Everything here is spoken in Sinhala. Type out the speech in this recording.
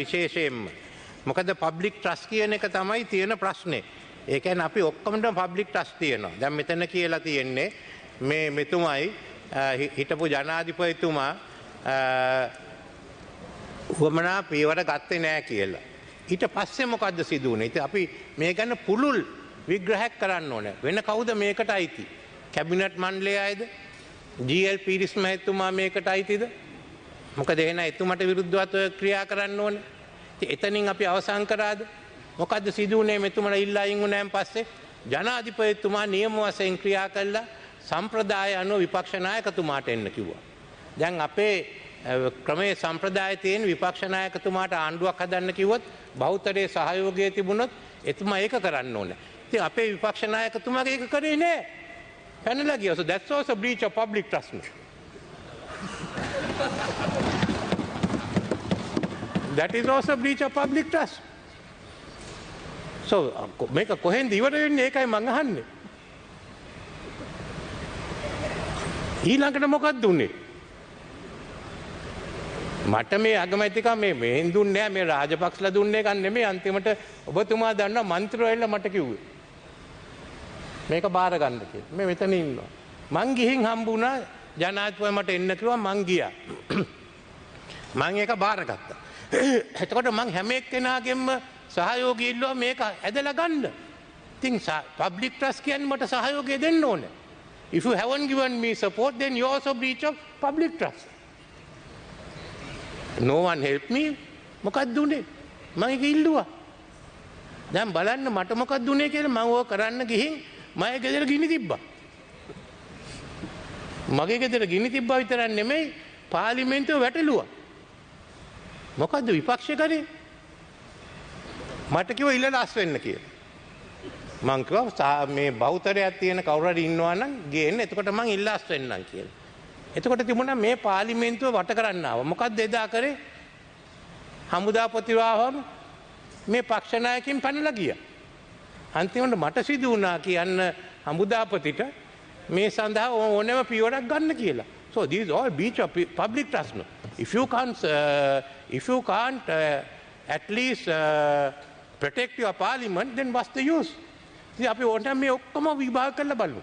විශේෂයෙන්ම මොකද පබ්ලික් ට්‍රස්ට් කියන එක තමයි තියෙන ප්‍රශ්නේ. ඒ කියන්නේ අපි ඔක්කොමද පබ්ලික් ට්‍රස්ට් තියෙනවා. දැන් මෙතන කියලා තියෙන්නේ මේ මෙතුමයි හිටපු ජනාධිපතිතුමා වමනා පියවර ගත්තේ නැහැ කියලා. ඊට පස්සේ මොකද්ද සිදු වුනේ? ඉතින් අපි මේ ගැන පුළුල් විග්‍රහයක් කරන්න ඕනේ. වෙන කවුද මේකට අයිති? කැබිනට් මණ්ඩලය අයද? GL පීරිස් මහත්මයා මේකට අයිතිද? මොකද එහෙනම් එතුමට විරුද්ධව ක්‍රියා කරන්න ඕනේ. එතනින් අපි අවසන් කරාද? මොකද්ද සිදු වුනේ මෙතුමලා ඉල්ලා අයින් වුණාන් පස්සේ? ජනාධිපතිතුමා නියම වශයෙන් ක්‍රියා කළා සම්ප්‍රදාය අනුව විපක්ෂ නායකතුමාට එන්න කිව්වා. දැන් අපේ ක්‍රමයේ සම්ප්‍රදාය තියෙන විපක්ෂ නායකතුමාට ආණ්ඩුවක් හදන්න කිව්වොත් බහුතරයේ සහයෝගය තිබුණොත් එතුමා ඒක කරන්න ඕනේ. ඉතින් අපේ විපක්ෂ නායකතුමාගේ ඒක කරේ නෑ. පැනලා ගියා. So that's also breach of public trust. That is also breach of public trust. So මේක කොහෙන්ද ඉවර වෙන්නේ? ඒකයි මං අහන්නේ. ඊළඟට මොකක්ද උනේ? මට මේ අගමැතිකම මේ දුන්නේ නැහැ, මේ රාජපක්ෂලා දුන්නේ එකක් නෙමෙයි. අන්තිමට ඔබතුමා දන්නා മന്ത്രിවරුන්ලා මට කිව්වේ මේක බාර ගන්න කියලා. මේ මෙතන ඉන්නවා. මං ගිහින් හම්බුණා ජනාධිපති මට එන්න කිව්වා. මං ගියා. මං ඒක බාරගත්තා. එතකොට මං හැම එක්කෙනාගෙම සහයෝගය ඉල්ලුවා මේක ඇදලා ගන්න. ඉතින් පබ්ලික් ට්‍රස්ට් කියන්නේ මට සහයෝගය දෙන්න ඕනේ. If you haven't given me support, then you also breach of public trust. No one helped me. මොකක්ද උනේ? මම ඒක ඉල්ලුවා. දැන් බලන්න මට මොකක්ද උනේ කියලා මම ඕක කරන්න ගිහින් මගේ ගෙදර ගිනි තිබ්බා. මගේ ගෙදර ගිනි තිබ්බා විතරක් නෙමෙයි පාර්ලිමේන්තුව වැටලුවා. මොකද්ද විපක්ෂ කරේ? මට කිව්වා ඉල්ලලා අස් වෙන්න කියලා. මං කිව්වා මේ බහුතරයක් තියෙන කවුරු හරි ඉන්නවා නම් ගේන්න. එතකොට මං ඉල්ලා අස් වෙන්නම් කියලා. එතකොට තිබුණා මේ පාර්ලිමේන්තුව වට කරන්න ආවා. මොකද්ද එදා කරේ? හමුදාපතිවම මේ පක්ෂ නායකයින් පැනලා ගියා. අන්තිමට මට සිදු වුණා කියන්න හමුදාපතිට මේ සඳහා ඕනෑම පියවරක් ගන්න කියලා. So these all breach of public trust. If you can't at least protect your parliament, then what's the use? ඉතින් අපි ඕනෑම මේ ඔක්කොම විභාග කරලා බලමු.